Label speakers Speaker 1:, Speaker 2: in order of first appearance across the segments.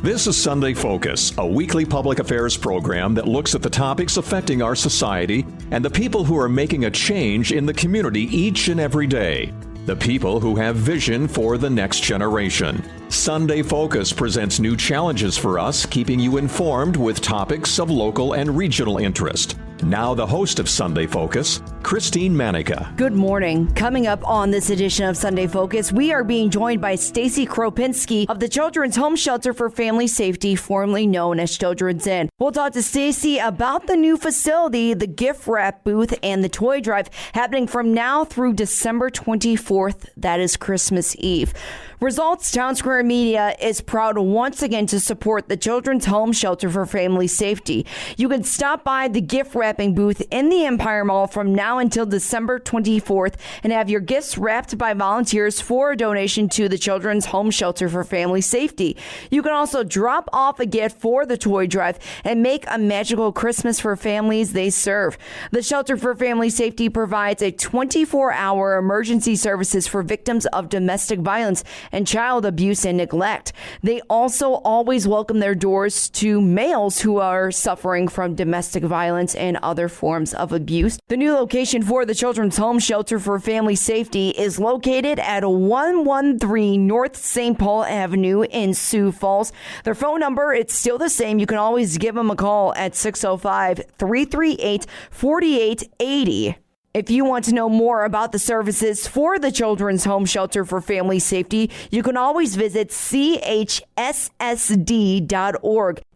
Speaker 1: This is Sunday Focus, a weekly public affairs program that looks at the topics affecting our society and the people who are making a change in the community each and every day. The people who have vision for the next generation. Sunday Focus presents new challenges for us, keeping you informed with topics of local and regional interest. Now the host of Sunday Focus, Christine Manica.
Speaker 2: Good morning. Coming up on this edition of Sunday Focus, we are being joined by Stacy Kropinski of the Children's Home Shelter for Family Safety, formerly known as Children's Inn. We'll talk to Stacy about the new facility, the gift wrap booth, and the toy drive happening from now through December 24th. That is Christmas Eve. Results Town Square Media is proud once again to support the Children's Home Shelter for Family Safety. You can stop by the gift wrapping booth in the Empire Mall from now until December 24th and have your gifts wrapped by volunteers for a donation to the Children's Home Shelter for Family Safety. You can also drop off a gift for the toy drive and make a magical Christmas for families they serve. The Shelter for Family Safety provides a 24-hour emergency services for victims of domestic violence and child abuse and neglect. They also always welcome their doors to males who are suffering from domestic violence and other forms of abuse. The new location for the Children's Home Shelter for Family Safety is located at 113 North St. Paul Avenue in Sioux Falls. Their phone number, it's still the same. You can always give them a call at 605-338-4880. If you want to know more about the services for the Children's Home Shelter for Family Safety, you can always visit chssd.org.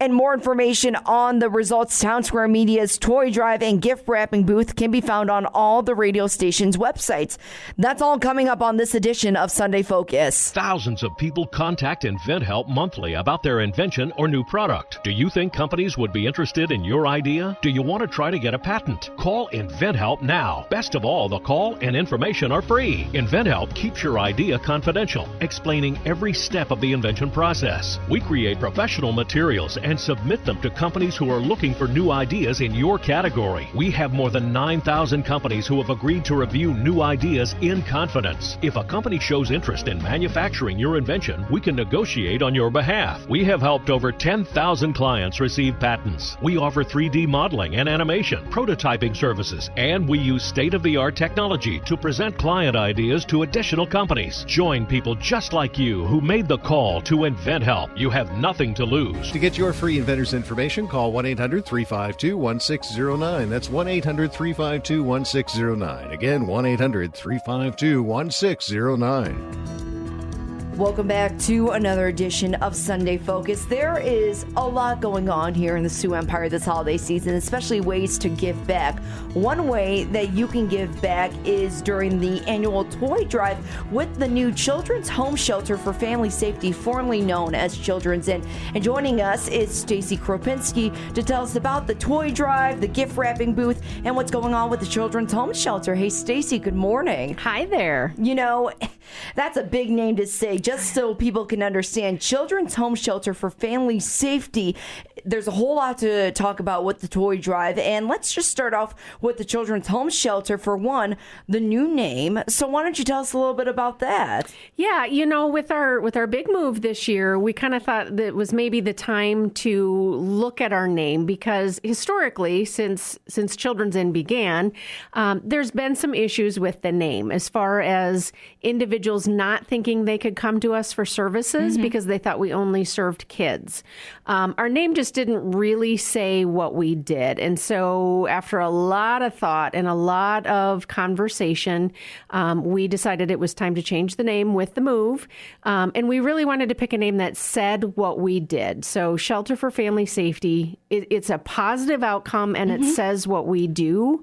Speaker 2: And more information on the Results Town Square Media's toy drive and gift wrapping booth can be found on all the radio stations' websites. That's all coming up on this edition of Sunday Focus.
Speaker 3: Thousands of people contact InventHelp monthly about their invention or new product. Do you think companies would be interested in your idea? Do you want to try to get a patent? Call InventHelp now. Best of all, the call and information are free. InventHelp keeps your idea confidential, explaining every step of the invention process. We create professional materials and submit them to companies who are looking for new ideas in your category. We have more than 9,000 companies who have agreed to review new ideas in confidence. If a company shows interest in manufacturing your invention, we can negotiate on your behalf. We have helped over 10,000 clients receive patents. We offer 3D modeling and animation, prototyping services, and we use state-of-the-art technology to present client ideas to additional companies. Join people just like you who made the call to InventHelp. You have nothing to lose.
Speaker 4: To get your free inventor's information, call 1-800-352-1609. That's 1-800-352-1609. Again, 1-800-352-1609.
Speaker 2: Welcome back to another edition of Sunday Focus. There is a lot going on here in the Sioux Empire this holiday season, especially ways to give back. One way that you can give back is during the annual toy drive with the new Children's Home Shelter for Family Safety, formerly known as Children's Inn. And joining us is Stacy Kropinski to tell us about the toy drive, the gift wrapping booth, and what's going on with the Children's Home Shelter. Hey, Stacy, good morning.
Speaker 5: Hi there.
Speaker 2: You know, that's a big name to say. Just so people can understand, Children's Home Shelter for Family Safety. There's a whole lot to talk about with the toy drive, and let's just start off with the Children's Home Shelter. For one, the new name. So why don't you tell us a little bit about that?
Speaker 5: Yeah, you know, with our big move this year, we kind of thought that it was maybe the time to look at our name, because historically, since Children's Inn began, there's been some issues with the name as far as individuals not thinking they could come to us for services because they thought we only served kids. Our name just didn't really say what we did. And so after a lot of thought and a lot of conversation, we decided it was time to change the name with the move. And we really wanted to pick a name that said what we did. So Shelter for Family Safety, it's a positive outcome and it says what we do.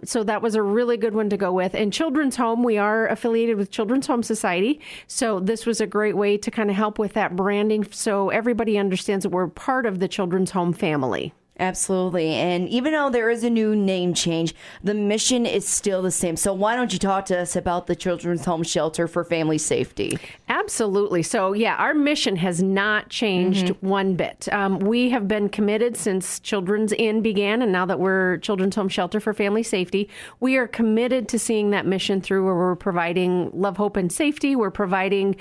Speaker 5: So that was a really good one to go with. And Children's Home, we are affiliated with Children's Home Society. So this was a great way to kind of help with that branding so everybody understands that we're part of the Children's Home family.
Speaker 2: Absolutely. And even though there is a new name change, the mission is still the same. So why don't you talk to us about the Children's Home Shelter for Family Safety?
Speaker 5: Absolutely. So, yeah, our mission has not changed one bit. We have been committed since Children's Inn began, and now that we're Children's Home Shelter for Family Safety, we are committed to seeing that mission through, where we're providing love, hope, and safety. We're providing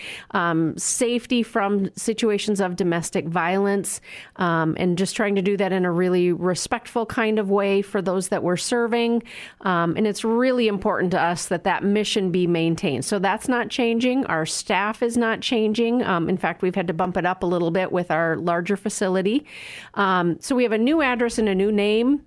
Speaker 5: safety from situations of domestic violence, and just trying to do that in a really respectful kind of way for those that we're serving. And it's really important to us that that mission be maintained. So that's not changing. Our staff is not changing. In fact, we've had to bump it up a little bit with our larger facility. So we have a new address and a new name.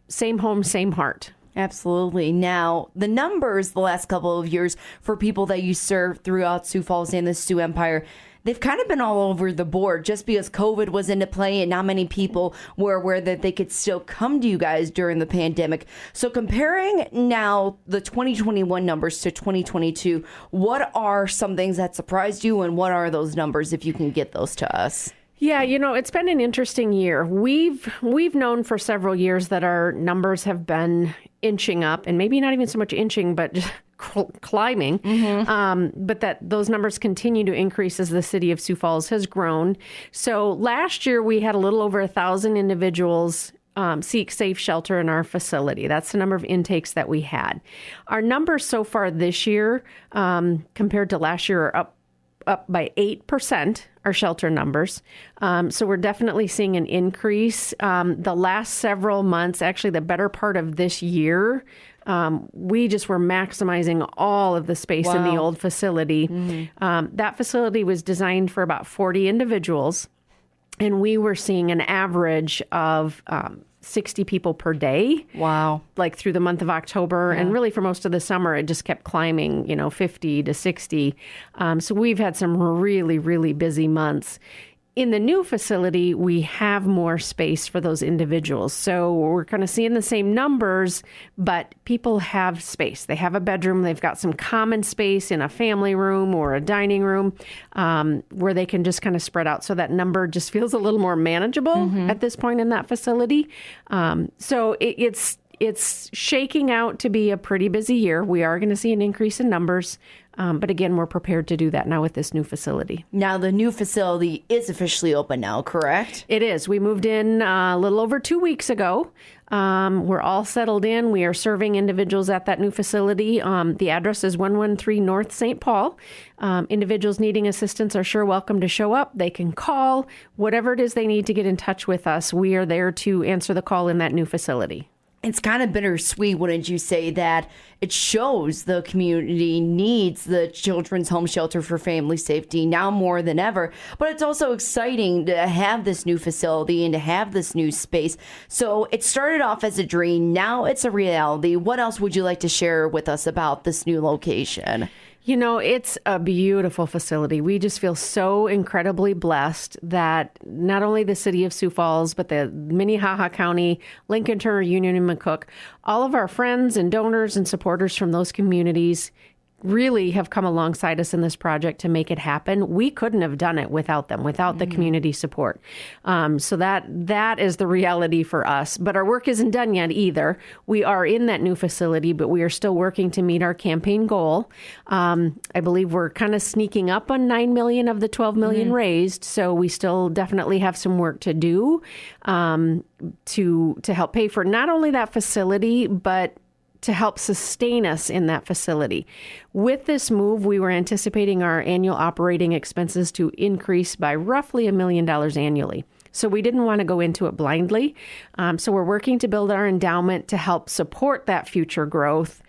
Speaker 5: Same home, same heart.
Speaker 2: Absolutely. Now, the numbers the last couple of years for people that you serve throughout Sioux Falls and the Sioux Empire, they've kind of been all over the board just because COVID was into play and not many people were aware that they could still come to you guys during the pandemic. So comparing now the 2021 numbers to 2022, what are some things that surprised you and what are those numbers if you can get those to us?
Speaker 5: Yeah, it's been an interesting year. We've known for several years that our numbers have been inching up, and maybe not even so much inching, but just climbing. But that those numbers continue to increase as the city of Sioux Falls has grown. So last year we had a little over 1,000 individuals seek safe shelter in our facility. That's the number of intakes that we had. Our numbers so far this year, compared to last year, are up by 8%, our shelter numbers. So we're definitely seeing an increase. The last several months, actually the better part of this year, we just were maximizing all of the space in the old facility. That facility was designed for about 40 individuals, and we were seeing an average of 60 people per day.
Speaker 2: Wow.
Speaker 5: Like through the month of October. And really for most of the summer, it just kept climbing, 50 to 60. So we've had some really, really busy months. In the new facility, we have more space for those individuals. So we're kind of seeing the same numbers, but people have space. They have a bedroom. They've got some common space in a family room or a dining room where they can just kind of spread out. So that number just feels a little more manageable at this point in that facility. So it's shaking out to be a pretty busy year. We are going to see an increase in numbers. But again, we're prepared to do that now with this new facility.
Speaker 2: Now, the new facility is officially open now, correct?
Speaker 5: It is. We moved in a little over 2 weeks ago. We're all settled in. We are serving individuals at that new facility. The address is 113 North St. Paul. Individuals needing assistance are sure welcome to show up. They can call. Whatever it is they need to get in touch with us, we are there to answer the call in that new facility.
Speaker 2: It's kind of bittersweet, wouldn't you say, that it shows the community needs the Children's Home Shelter for Family Safety now more than ever. But it's also exciting to have this new facility and to have this new space. So it started off as a dream. Now it's a reality. What else would you like to share with us about this new location?
Speaker 5: It's a beautiful facility. We just feel so incredibly blessed that not only the city of Sioux Falls, but the Minnehaha County, Lincoln, Turner, Union, and McCook, all of our friends and donors and supporters from those communities really have come alongside us in this project to make it happen. We couldn't have done it without them, without the community support. So that is the reality for us. But our work isn't done yet either. We are in that new facility, but we are still working to meet our campaign goal. I believe we're kind of sneaking up on 9 million of the 12 million raised. So we still definitely have some work to do to help pay for not only that facility, but to help sustain us in that facility. With this move, we were anticipating our annual operating expenses to increase by roughly $1 million annually. So we didn't want to go into it blindly. So we're working to build our endowment to help support that future growth,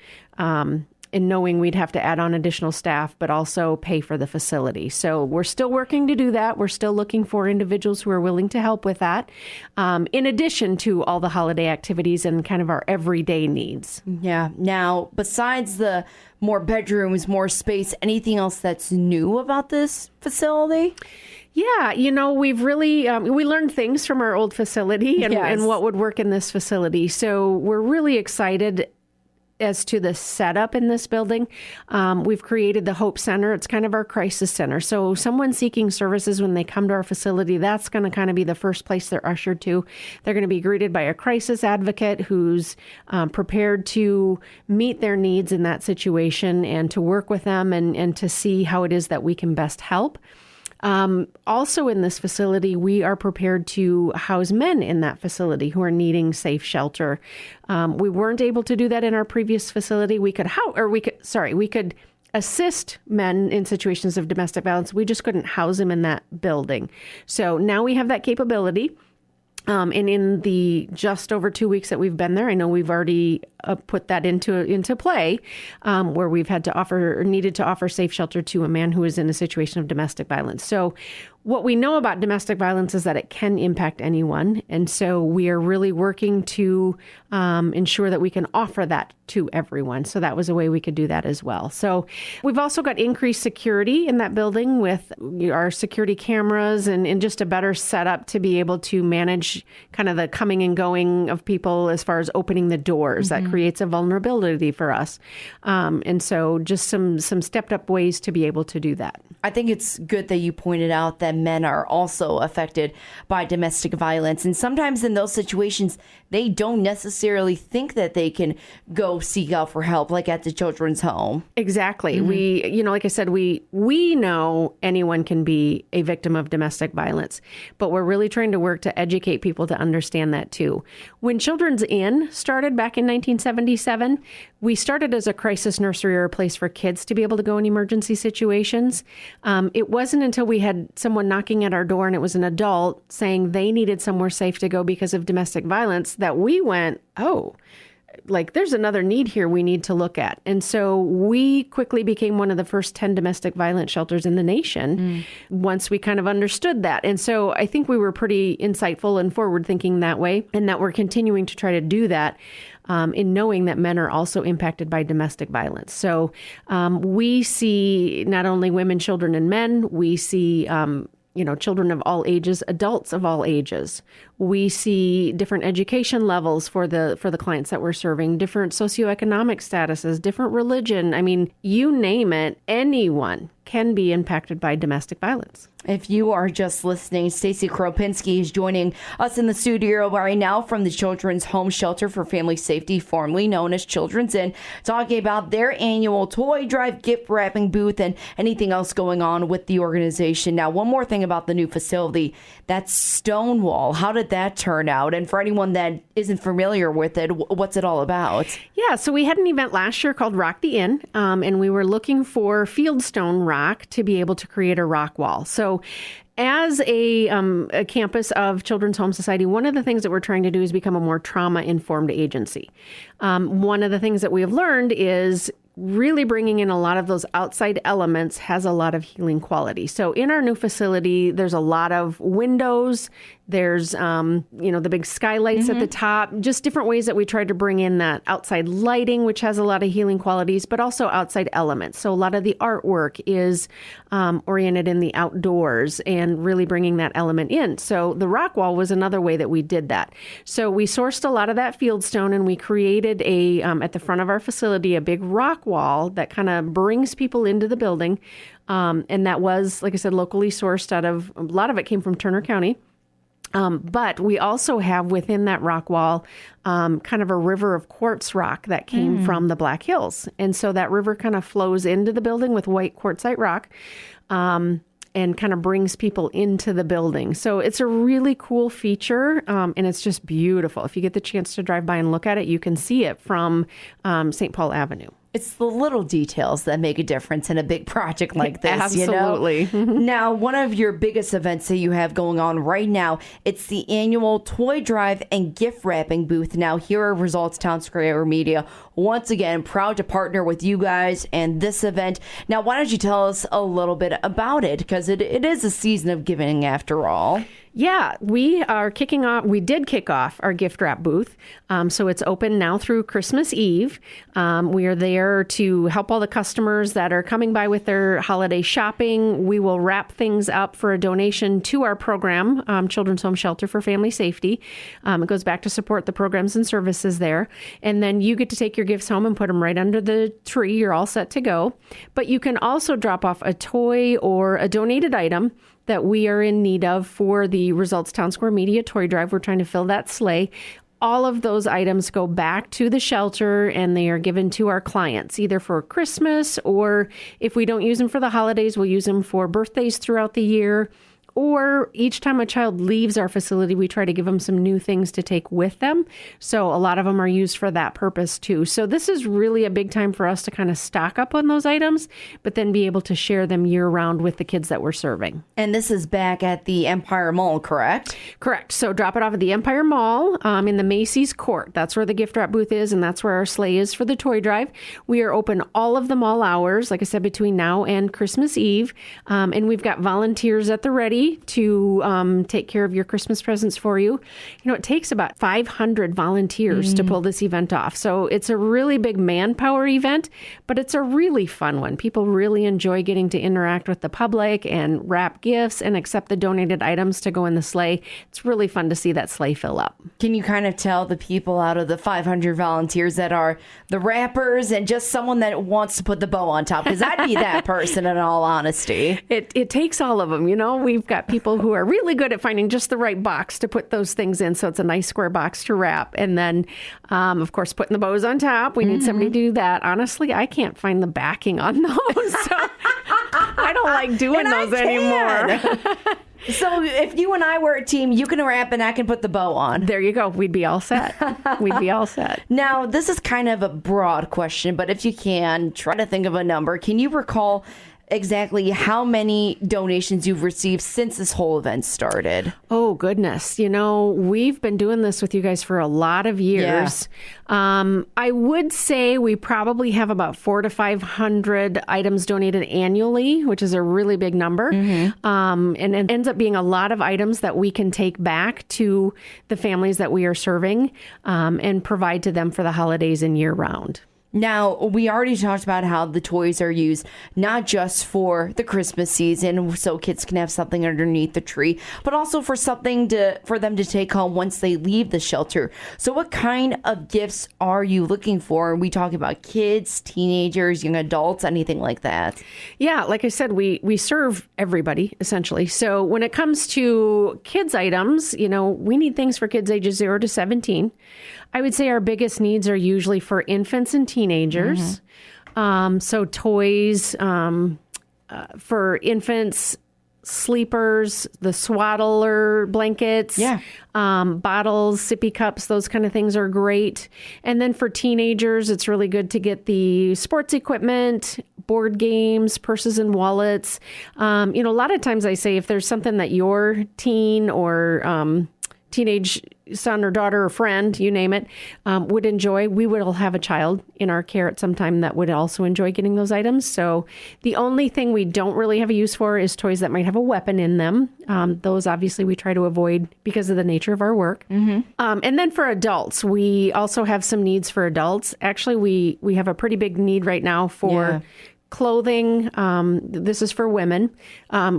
Speaker 5: and knowing we'd have to add on additional staff, but also pay for the facility. So we're still working to do that. We're still looking for individuals who are willing to help with that, in addition to all the holiday activities and kind of our everyday needs.
Speaker 2: Yeah. Now, besides the more bedrooms, more space, anything else that's new about this facility?
Speaker 5: Yeah, we've really, we learned things from our old facility and what would work in this facility. So we're really excited as to the setup in this building, we've created the Hope Center. It's kind of our crisis center. So someone seeking services, when they come to our facility, that's going to kind of be the first place they're ushered to. They're going to be greeted by a crisis advocate who's prepared to meet their needs in that situation and to work with them and to see how it is that we can best help. Also in this facility, we are prepared to house men in that facility who are needing safe shelter. We weren't able to do that in our previous facility. We could assist men in situations of domestic violence. We just couldn't house them in that building. So now we have that capability. And in the just over 2 weeks that we've been there, I know we've already put that into play, where we've had to offer or needed to offer safe shelter to a man who is in a situation of domestic violence. So what we know about domestic violence is that it can impact anyone. And so we are really working to ensure that we can offer that to everyone. So that was a way we could do that as well. So we've also got increased security in that building with our security cameras and just a better setup to be able to manage kind of the coming and going of people as far as opening the doors. That creates a vulnerability for us. And so just some stepped up ways to be able to do that.
Speaker 2: I think it's good that you pointed out that men are also affected by domestic violence. And sometimes in those situations, they don't necessarily think that they can go seek out for help, like at the children's home.
Speaker 5: Exactly. We, like I said, we know anyone can be a victim of domestic violence, but we're really trying to work to educate people to understand that too. When Children's Inn started back in 1977, we started as a crisis nursery or a place for kids to be able to go in emergency situations. It wasn't until we had someone knocking at our door and it was an adult saying they needed somewhere safe to go because of domestic violence that we went, oh, like there's another need here we need to look at. And so we quickly became one of the first 10 domestic violence shelters in the nation once we kind of understood that. And so I think we were pretty insightful and forward thinking that way, and that we're continuing to try to do that in knowing that men are also impacted by domestic violence. So we see not only women, children, and men, we see children of all ages, adults of all ages. We see different education levels for the clients that we're serving, different socioeconomic statuses, different religion. I mean, you name it, anyone can be impacted by domestic violence.
Speaker 2: If you are just listening, Stacy Kropinski is joining us in the studio right now from the Children's Home Shelter for Family Safety, formerly known as Children's Inn, talking about their annual toy drive, gift wrapping booth, and anything else going on with the organization. Now, one more thing about the new facility, that's Stonewall. How did that turn out? And for anyone that isn't familiar with it, what's it all about?
Speaker 5: Yeah, so we had an event last year called Rock the Inn, and we were looking for fieldstone rock to be able to create a rock wall. So as a campus of Children's Home Society, one of the things that we're trying to do is become a more trauma-informed agency. One of the things that we have learned is really bringing in a lot of those outside elements has a lot of healing quality. So in our new facility, there's a lot of windows. There's, the big skylights at the top, just different ways that we try to bring in that outside lighting, which has a lot of healing qualities, but also outside elements. So a lot of the artwork is oriented in the outdoors and really bringing that element in. So the rock wall was another way that we did that. So we sourced a lot of that fieldstone and we created at the front of our facility, a big rock wall that kind of brings people into the building. And that was, like I said, locally sourced a lot of it came from Turner County. But we also have within that rock wall kind of a river of quartz rock that came from the Black Hills. And so that river kind of flows into the building with white quartzite rock and kind of brings people into the building. So it's a really cool feature and it's just beautiful. If you get the chance to drive by and look at it, you can see it from St. Paul Avenue.
Speaker 2: It's the little details that make a difference in a big project like this.
Speaker 5: Absolutely.
Speaker 2: Now, one of your biggest events that you have going on right now, it's the annual toy drive and gift wrapping booth. Now, here at Results Town Square Media, once again, proud to partner with you guys and this event. Now, why don't you tell us a little bit about it? Because it is a season of giving after all.
Speaker 5: Yeah, we are kicking off. We did kick off our gift wrap booth. So it's open now through Christmas Eve. We are there to help all the customers that are coming by with their holiday shopping. We will wrap things up for a donation to our program, Children's Home Shelter for Family Safety. It goes back to support the programs and services there. And then you get to take your gifts home and put them right under the tree. You're all set to go. But you can also drop off a toy or a donated item that we are in need of for the Results Town Square Media Toy Drive. We're trying to fill that sleigh. All of those items go back to the shelter and they are given to our clients, either for Christmas or if we don't use them for the holidays, we'll use them for birthdays throughout the year. Or each time a child leaves our facility, we try to give them some new things to take with them. So a lot of them are used for that purpose too. So this is really a big time for us to kind of stock up on those items, but then be able to share them year round with the kids that we're serving.
Speaker 2: And this is back at the Empire Mall, correct?
Speaker 5: Correct. So drop it off at the Empire Mall in the Macy's Court. That's where the gift wrap booth is, and that's where our sleigh is for the toy drive. We are open all of the mall hours, like I said, between now and Christmas Eve. And we've got volunteers at the ready to take care of your Christmas presents for you. You know, it takes about 500 volunteers to pull this event off. So it's a really big manpower event, but it's a really fun one. People really enjoy getting to interact with the public and wrap gifts and accept the donated items to go in the sleigh. It's really fun to see that sleigh fill up.
Speaker 2: Can you kind of tell the people out of the 500 volunteers that are the wrappers and just someone that wants to put the bow on top? Because I'd be that person in all honesty.
Speaker 5: It takes all of them. You know, we've got people who are really good at finding just the right box to put those things in. So it's a nice square box to wrap. And then, of course, putting the bows on top. We need somebody to do that. Honestly, I can't find the backing on those. So I don't like doing those anymore.
Speaker 2: So if you and I were a team, you can wrap and I can put the bow on.
Speaker 5: There you go. We'd be all set. We'd be all set.
Speaker 2: Now, this is kind of a broad question, but if you can, try to think of a number. Can you recall exactly how many donations you've received since this whole event started?
Speaker 5: Oh, goodness. You know, we've been doing this with you guys for a lot of years. Yeah. I would say we probably have about 400 to 500 items donated annually, which is a really big number. And it ends up being a lot of items that we can take back to the families that we are serving and provide to them for the holidays and year round.
Speaker 2: Now, we already talked about how the toys are used not just for the Christmas season, so kids can have something underneath the tree, but also for something for them to take home once they leave the shelter. So what kind of gifts are you looking for? Are we talking about kids, teenagers, young adults, anything like that?
Speaker 5: Yeah, like I said, we serve everybody, essentially. So when it comes to kids items, you know, we need things for kids ages 0 to 17. I would say our biggest needs are usually for infants and teenagers. So toys for infants, sleepers, the swaddler blankets, bottles, sippy cups, those kind of things are great. And then for teenagers, it's really good to get the sports equipment, board games, purses and wallets. You know, a lot of times I say if there's something that your teen or teenage son or daughter or friend, you name it, would enjoy, we will have a child in our care at some time that would also enjoy getting those items. So the only thing we don't really have a use for is toys that might have a weapon in them. Those obviously we try to avoid because of the nature of our work. And then for adults, we also have some needs for adults. Actually, we have a pretty big need right now for clothing. This is for women.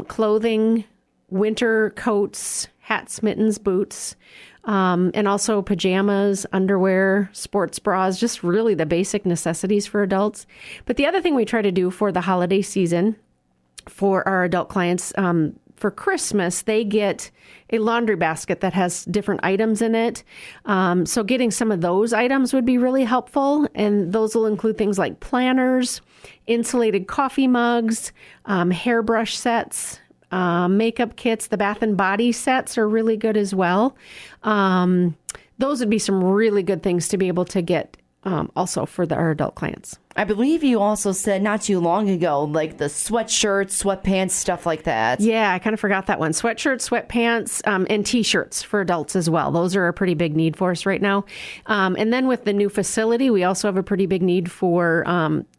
Speaker 5: Clothing, winter coats, hats, mittens, boots, and also pajamas, underwear, sports bras, just really the basic necessities for adults. But the other thing we try to do for the holiday season for our adult clients, for Christmas, they get a laundry basket that has different items in it. So getting some of those items would be really helpful. And those will include things like planners, insulated coffee mugs, hairbrush sets, makeup kits. The bath and body sets are really good as well. Those would be some really good things to be able to get also for our adult clients.
Speaker 2: I believe you also said not too long ago, like the sweatshirts, sweatpants, stuff like that.
Speaker 5: Yeah, I kind of forgot that one. Sweatshirts, sweatpants, and T-shirts for adults as well. Those are a pretty big need for us right now. And then with the new facility, we also have a pretty big need for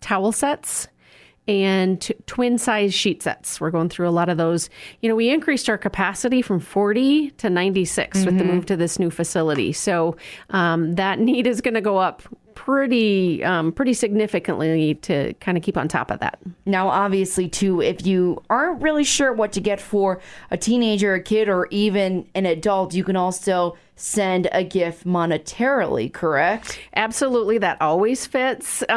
Speaker 5: towel sets and twin size sheet sets. We're going through a lot of those. We increased our capacity from 40 to 96 with the move to this new facility. So that need is going to go up pretty significantly to kind of keep on top of that.
Speaker 2: Now, obviously, too, if you aren't really sure what to get for a teenager, a kid, or even an adult, you can also send a gift monetarily, correct?
Speaker 5: Absolutely. That always fits. You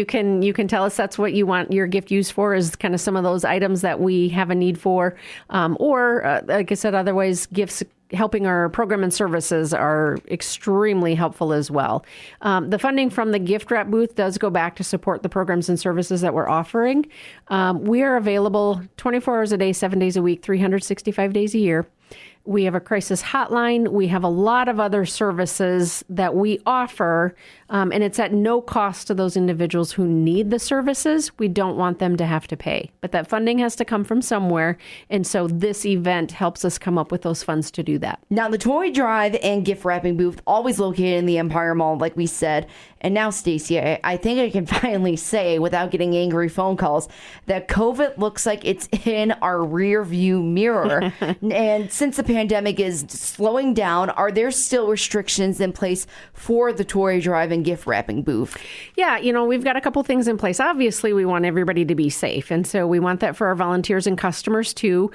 Speaker 5: can tell us that's what you want your gift used for, is kind of some of those items that we have a need for. Or like I said, otherwise gifts helping our program and services are extremely helpful as well. The funding from the gift wrap booth does go back to support the programs and services that we're offering. We are available 24 hours a day, 7 days a week, 365 days a year. We have a crisis hotline. We have a lot of other services that we offer, and it's at no cost to those individuals who need the services. We don't want them to have to pay, but that funding has to come from somewhere, and so this event helps us come up with those funds to do that.
Speaker 2: Now, the toy drive and gift wrapping booth, always located in the Empire Mall, like we said. And now, Stacey, I think I can finally say, without getting angry phone calls, that COVID looks like it's in our rear view mirror. And since the pandemic is slowing down, are there still restrictions in place for the toy drive and gift wrapping booth?
Speaker 5: Yeah, we've got a couple things in place. Obviously, we want everybody to be safe. And so we want that for our volunteers and customers, too.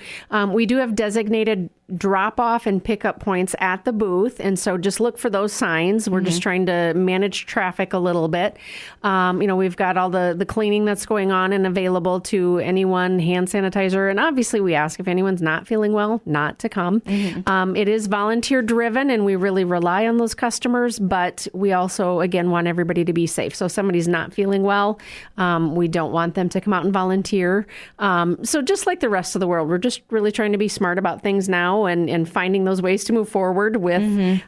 Speaker 5: We do have designated drop-off and pickup points at the booth. And so just look for those signs. We're just trying to manage traffic a little bit. We've got all the cleaning that's going on and available to anyone, hand sanitizer. And obviously, we ask if anyone's not feeling well, not to come. It is volunteer driven, and we really rely on those customers. But we also, again, want everybody to be safe. So if somebody's not feeling well, we don't want them to come out and volunteer. So just like the rest of the world, we're just really trying to be smart about things now and finding those ways to move forward with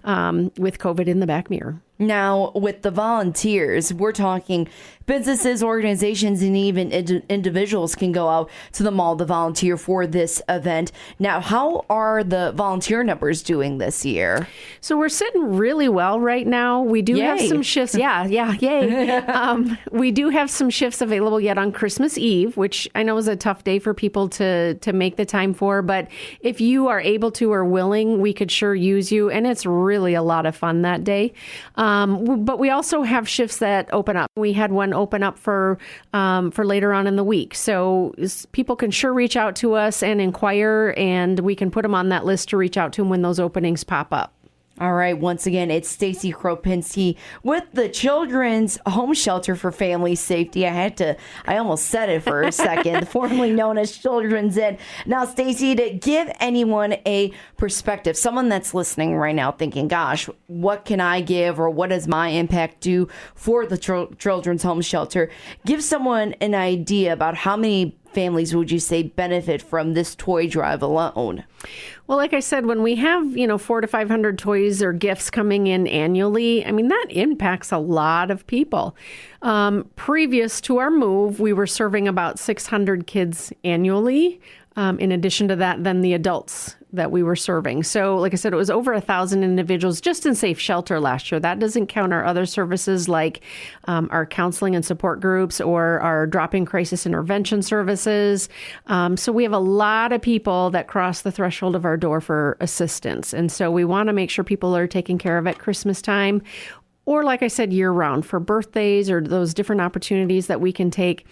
Speaker 5: COVID in the back mirror.
Speaker 2: Now, with the volunteers, we're talking businesses, organizations, and even individuals can go out to the mall to volunteer for this event. Now, how are the volunteer numbers doing this year?
Speaker 5: So we're sitting really well right now. We do have some shifts. Yay. We do have some shifts available yet on Christmas Eve, which I know is a tough day for people to make the time for. But if you are able to or willing, we could sure use you. And it's really a lot of fun that day. But we also have shifts that open up. We had one open up for later on in the week. So people can sure reach out to us and inquire, and we can put them on that list to reach out to them when those openings pop up.
Speaker 2: All right. Once again, it's Stacey Kropinski with the Children's Home Shelter for Family Safety. I almost said it for a second, formerly known as Children's Inn. Now, Stacey, to give anyone a perspective, someone that's listening right now thinking, gosh, what can I give, or what does my impact do for the Children's Home Shelter? Give someone an idea about how many families would you say benefit from this toy drive alone?
Speaker 5: Well, like I said, when we have, 400 to 500 toys or gifts coming in annually, that impacts a lot of people. Previous to our move, we were serving about 600 kids annually. In addition to that, then the adults that we were serving. So like I said, it was over 1,000 individuals just in safe shelter last year. That doesn't count our other services like our counseling and support groups or our drop-in crisis intervention services. So we have a lot of people that cross the threshold of our door for assistance. And so we want to make sure people are taken care of at Christmas time, or like I said, year round for birthdays or those different opportunities that we can take.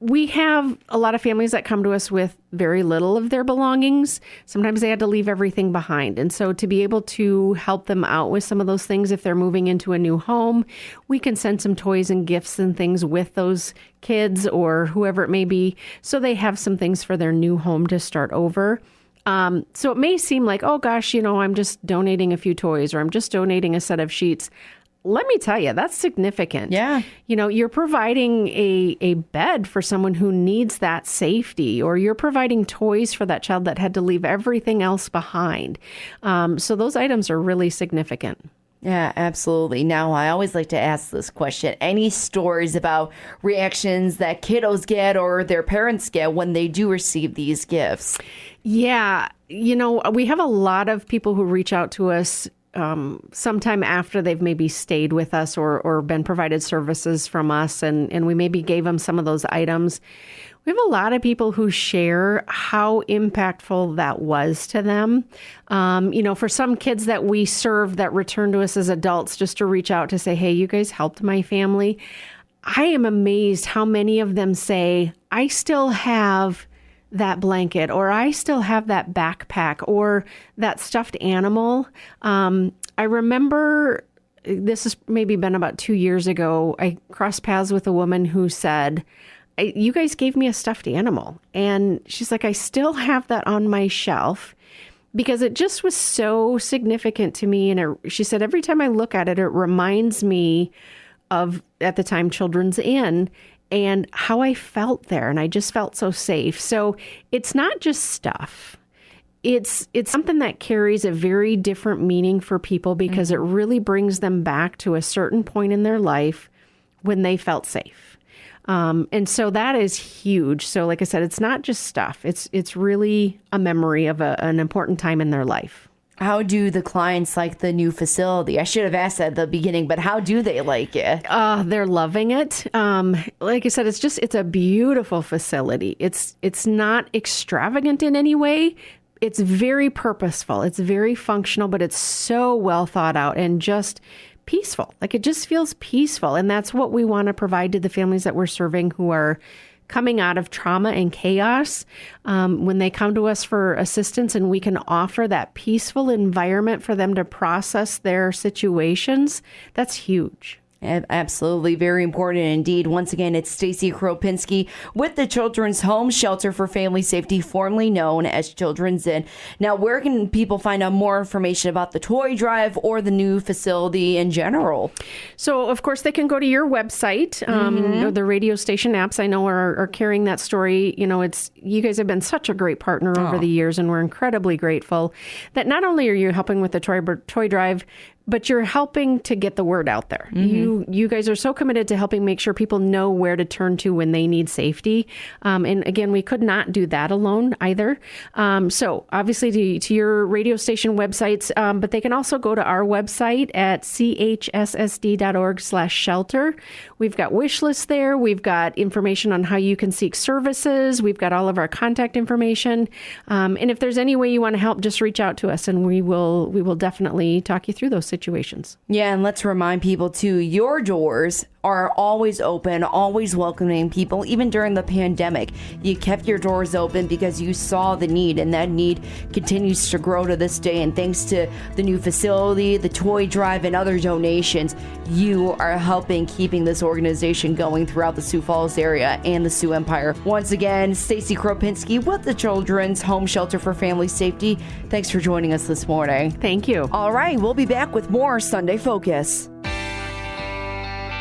Speaker 5: We have a lot of families that come to us with very little of their belongings. Sometimes they had to leave everything behind. And so to be able to help them out with some of those things, if they're moving into a new home, we can send some toys and gifts and things with those kids or whoever it may be, so they have some things for their new home to start over. So it may seem like, oh gosh, I'm just donating a few toys, or I'm just donating a set of sheets. Let me tell you, that's significant.
Speaker 2: Yeah.
Speaker 5: You're providing a bed for someone who needs that safety, or you're providing toys for that child that had to leave everything else behind. So those items are really significant.
Speaker 2: Yeah, absolutely. Now, I always like to ask this question. Any stories about reactions that kiddos get or their parents get when they do receive these gifts?
Speaker 5: Yeah. We have a lot of people who reach out to us sometime after they've maybe stayed with us or been provided services from us, and we maybe gave them some of those items. We have a lot of people who share how impactful that was to them. For some kids that we serve that return to us as adults, just to reach out to say, hey, you guys helped my family. I am amazed how many of them say, I still have that blanket, or I still have that backpack, or that stuffed animal. I remember, this has maybe been about 2 years ago, I crossed paths with a woman who said, you guys gave me a stuffed animal. And she's like, I still have that on my shelf because it just was so significant to me. And she said, every time I look at it, it reminds me of, at the time, Children's Inn and how I felt there. And I just felt so safe. So it's not just stuff. It's something that carries a very different meaning for people because it really brings them back to a certain point in their life when they felt safe. And so that is huge. So like I said, it's not just stuff. It's really a memory of an important time in their life.
Speaker 2: How do the clients like the new facility? I should have asked that at the beginning, but how do they like it?
Speaker 5: They're loving it. Like I said, it's a beautiful facility. It's not extravagant in any way. It's very purposeful. It's very functional, but it's so well thought out and just peaceful. Like it just feels peaceful. And that's what we want to provide to the families that we're serving who are coming out of trauma and chaos. When they come to us for assistance and we can offer that peaceful environment for them to process their situations, that's huge.
Speaker 2: Absolutely. Very important indeed. Once again, it's Stacy Kropinski with the Children's Home Shelter for Family Safety, formerly known as Children's Inn. Now, where can people find out more information about the toy drive or the new facility in general?
Speaker 5: So, of course, they can go to your website. The radio station apps, I know, are carrying that story. You guys have been such a great partner over the years, and we're incredibly grateful that not only are you helping with the toy drive, but you're helping to get the word out there. You guys are so committed to helping make sure people know where to turn to when they need safety. And again, we could not do that alone either. So obviously to your radio station websites, but they can also go to our website at chssd.org/shelter. We've got wish lists there. We've got information on how you can seek services. We've got all of our contact information. And if there's any way you want to help, just reach out to us and we will definitely talk you through those situations.
Speaker 2: Yeah, and let's remind people too, your doors are always open, always welcoming people. Even during the pandemic, you kept your doors open because you saw the need, and that need continues to grow to this day. And thanks to the new facility, the toy drive, and other donations, you are helping keeping this organization going throughout the Sioux Falls area and the Sioux Empire. Once again, Stacy Kropinski with the Children's Home Shelter for Family Safety. Thanks for joining us this morning.
Speaker 5: Thank you.
Speaker 2: All right, we'll be back with more Sunday Focus.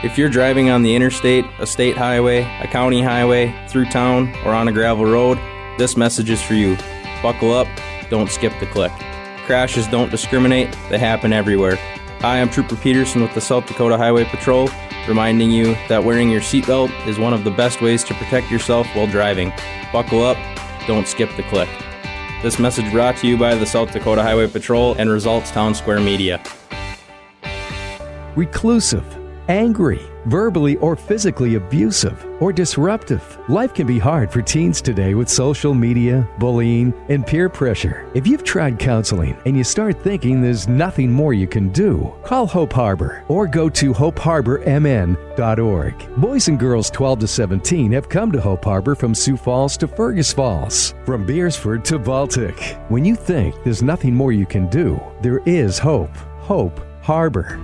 Speaker 6: If you're driving on the interstate, a state highway, a county highway, through town, or on a gravel road, this message is for you. Buckle up, don't skip the click. Crashes don't discriminate, they happen everywhere. Hi, I'm Trooper Peterson with the South Dakota Highway Patrol, reminding you that wearing your seatbelt is one of the best ways to protect yourself while driving. Buckle up, don't skip the click. This message brought to you by the South Dakota Highway Patrol and Results Town Square Media.
Speaker 7: Reclusive, angry, verbally or physically abusive, or disruptive. Life can be hard for teens today with social media, bullying, and peer pressure. If you've tried counseling and you start thinking there's nothing more you can do, call Hope Harbor or go to hopeharbormn.org. Boys and girls 12 to 17 have come to Hope Harbor from Sioux Falls to Fergus Falls, from Beersford to Baltic. When you think there's nothing more you can do, there is hope. Hope Harbor.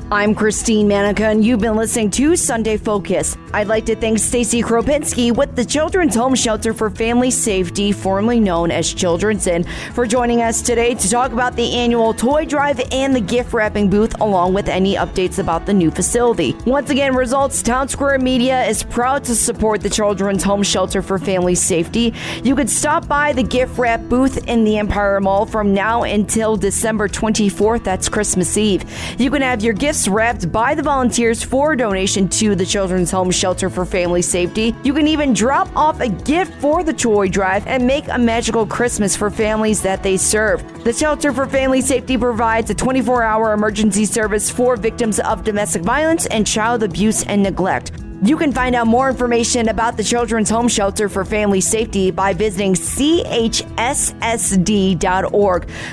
Speaker 2: I'm Christine Manica, and you've been listening to Sunday Focus. I'd like to thank Stacy Kropinski with the Children's Home Shelter for Family Safety, formerly known as Children's Inn, for joining us today to talk about the annual toy drive and the gift wrapping booth, along with any updates about the new facility. Once again, Results Town Square Media is proud to support the Children's Home Shelter for Family Safety. You could stop by the gift wrap booth in the Empire Mall from now until December 24th. That's Christmas Eve. You can have your gift gifts wrapped by the volunteers for donation to the Children's Home Shelter for Family Safety. You can even drop off a gift for the toy drive and make a magical Christmas for families that they serve. The Shelter for Family Safety provides a 24-hour emergency service for victims of domestic violence and child abuse and neglect. You can find out more information about the Children's Home Shelter for Family Safety by visiting chssd.org.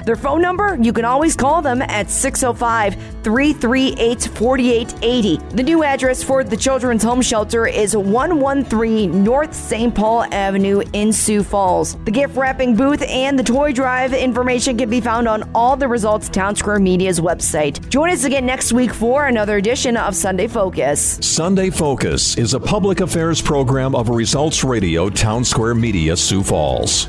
Speaker 2: Their phone number, you can always call them at 605-338-4880. The new address for the Children's Home Shelter is 113 North St. Paul Avenue in Sioux Falls. The gift wrapping booth and the toy drive information can be found on all the Results Town Square Media's website. Join us again next week for another edition of Sunday Focus.
Speaker 1: Sunday Focus is a public affairs program of Results Radio Town Square Media, Sioux Falls.